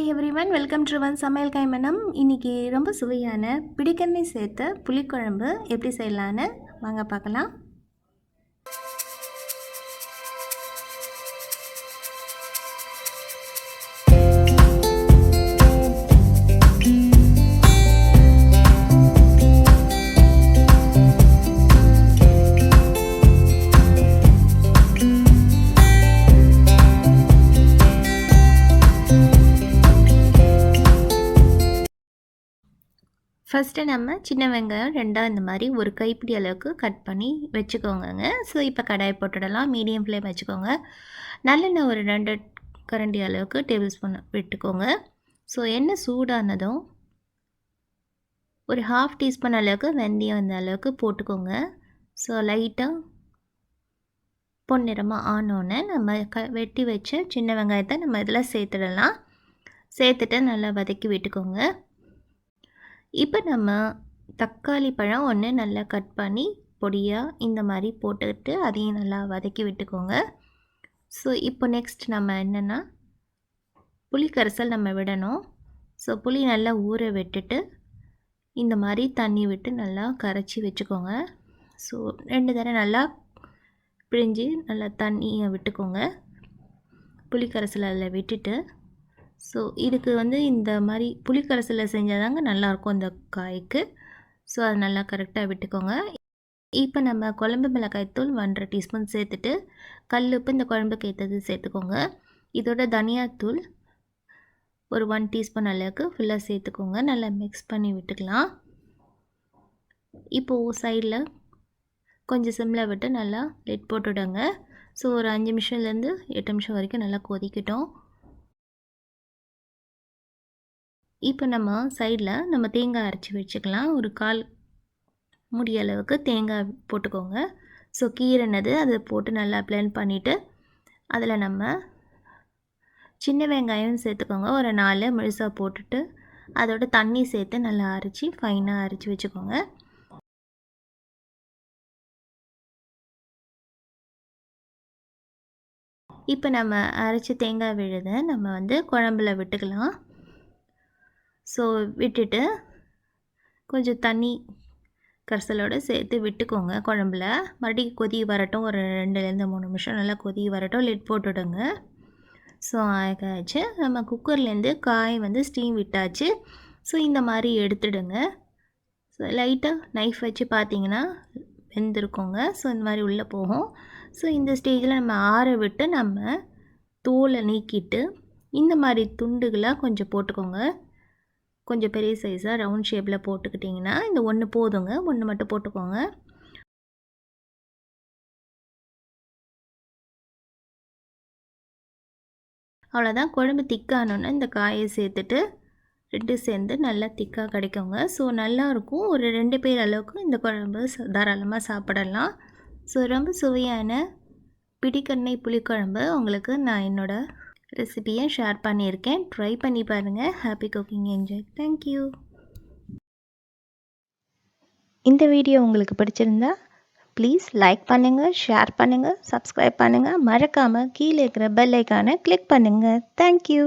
Hi everyone, welcome to one சமையல் கைமணம். இன்றைக்கி ரொம்ப சுவையான பிடிக்கரணை சேர்த்த புளிக்குழம்பு எப்படி செய்யலான்னு வாங்க பார்க்கலாம். ஃபஸ்ட்டு நம்ம சின்ன வெங்காயம் ரெண்டாக இந்த மாதிரி ஒரு கைப்பிடி அளவுக்கு கட் பண்ணி வச்சுக்கோங்க. ஸோ இப்போ கடாயை போட்டுடலாம். மீடியம் ஃப்ளேம் வச்சுக்கோங்க. நல்லெண்ணெய் ஒரு 2 கரண்டி அளவுக்கு டேபிள் ஸ்பூன் விட்டுக்கோங்க. ஸோ எண்ணெய் சூடானதும் ஒரு 1/2 டீஸ்பூன் அளவுக்கு வெந்தயம் இந்த அளவுக்கு போட்டுக்கோங்க. ஸோ லைட்டாக பொன்னிறமாக ஆனோடனே நம்ம வெட்டி வச்ச சின்ன வெங்காயத்தை நம்ம இதில் சேர்த்துடலாம். சேர்த்துட்டு நல்லா வதக்கி விட்டுக்கோங்க. இப்போ நம்ம தக்காளி பழம் ஒன்று நல்லா கட் பண்ணி பொடியாக இந்த மாதிரி போட்டுக்கிட்டு அதையும் நல்லா வதக்கி விட்டுக்கோங்க. ஸோ இப்போ நெக்ஸ்ட் நம்ம என்னென்னா புளி கரைசல் நம்ம விடணும். ஸோ புளி நல்லா ஊற விட்டுட்டு இந்த மாதிரி தண்ணி விட்டு நல்லா கரைச்சி வச்சுக்கோங்க. ஸோ 2 தடவை நல்லா பிழிஞ்சு நல்லா தண்ணியை விட்டுக்கோங்க. புளி கரைசல் அதில் விட்டுட்டு ஸோ இதுக்கு இந்த மாதிரி புளி கரைசலில் செஞ்சால் தாங்க நல்லாயிருக்கும் இந்த காய்க்கு. ஸோ அது நல்லா கரெக்டாக விட்டுக்கோங்க. இப்போ நம்ம குழம்பு மிளகாய் தூள் 1.5 டீஸ்பூன் சேர்த்துட்டு கல்லுப்பு இந்த குழம்புக்கு ஏற்றது சேர்த்துக்கோங்க. இதோட தனியாத்தூள் ஒரு 1 டீஸ்பூன் அளவுக்கு ஃபுல்லாக சேர்த்துக்கோங்க. நல்லா மிக்ஸ் பண்ணி விட்டுக்கலாம். இப்போது சைடில் கொஞ்சம் சிம்மில் விட்டு நல்லா லிட் போட்டுவிடுங்க. ஸோ ஒரு 5 நிமிஷம்லேருந்து 8 நிமிஷம் வரைக்கும் நல்லா கொதிக்கட்டும். இப்போ நம்ம சைடில் நம்ம தேங்காய் அரைச்சி வச்சுக்கலாம். ஒரு 1/4 மூடி அளவுக்கு தேங்காய் போட்டுக்கோங்க. ஸோ கீரைனது அதை போட்டு நல்லா பிளெண்ட் பண்ணிவிட்டு அதில் நம்ம சின்ன வெங்காயம் சேர்த்துக்கோங்க. ஒரு 4 முழுசாக போட்டுட்டு அதோட தண்ணி சேர்த்து நல்லா அரைச்சி ஃபைனாக அரைச்சி வச்சுக்கோங்க. இப்போ நம்ம அரைச்சி தேங்காய் விழுதை நம்ம குழம்புல விட்டுக்கலாம். ஸோ விட்டுட்டு கொஞ்சம் தண்ணி கரைசலோடு சேர்த்து விட்டுக்கோங்க குழம்புல. மறுபடியும் கொதி வரட்டும். ஒரு 2லேருந்து 3 நிமிஷம் நல்லா கொதி வரட்டும். லிட் போட்டுவிடுங்க. ஸோ ஆகாச்சு. நம்ம குக்கர்லேருந்து காய் ஸ்டீம் விட்டாச்சு. ஸோ இந்த மாதிரி எடுத்துடுங்க. ஸோ லைட்டாக நைஃப் வச்சு பார்த்தீங்கன்னா வெந்திருக்கோங்க. ஸோ இந்த மாதிரி உள்ளே போகும். ஸோ இந்த ஸ்டேஜில் நம்ம ஆற விட்டு நம்ம தோலை நீக்கிட்டு இந்த மாதிரி துண்டுகளாக கொஞ்சம் போட்டுக்கோங்க. கொஞ்சம் பெரிய சைஸாக ரவுண்ட் ஷேப்பில் போட்டுக்கிட்டிங்கன்னா இந்த ஒன்று போதுங்க. ஒன்று மட்டும் போட்டுக்கோங்க. அவ்வளோதான். குழம்பு திக்கானோன்னு இந்த காயை சேர்த்துட்டு 2 சேர்ந்து நல்லா திக்காக கிடைக்குங்க. ஸோ நல்லாயிருக்கும். ஒரு 2 பேர் அளவுக்கு இந்த குழம்பு தாராளமாக சாப்பிடலாம். ஸோ ரொம்ப சுவையான பிடிக்கரணை புளிக்குழம்பு உங்களுக்கு நான் என்னோடய ரெசிபியை ஷேர் பண்ணியிருக்கேன். ட்ரை பண்ணி பாருங்கள். Happy cooking, enjoy. தேங்க்யூ. இந்த வீடியோ உங்களுக்கு பிடிச்சிருந்தா ப்ளீஸ் லைக் பண்ணுங்கள், ஷேர் பண்ணுங்கள், சப்ஸ்கிரைப் பண்ணுங்கள். மறக்காமல் கீழே இருக்கிற பெல் ஐக்கானை கிளிக் பண்ணுங்கள். தேங்க்யூ.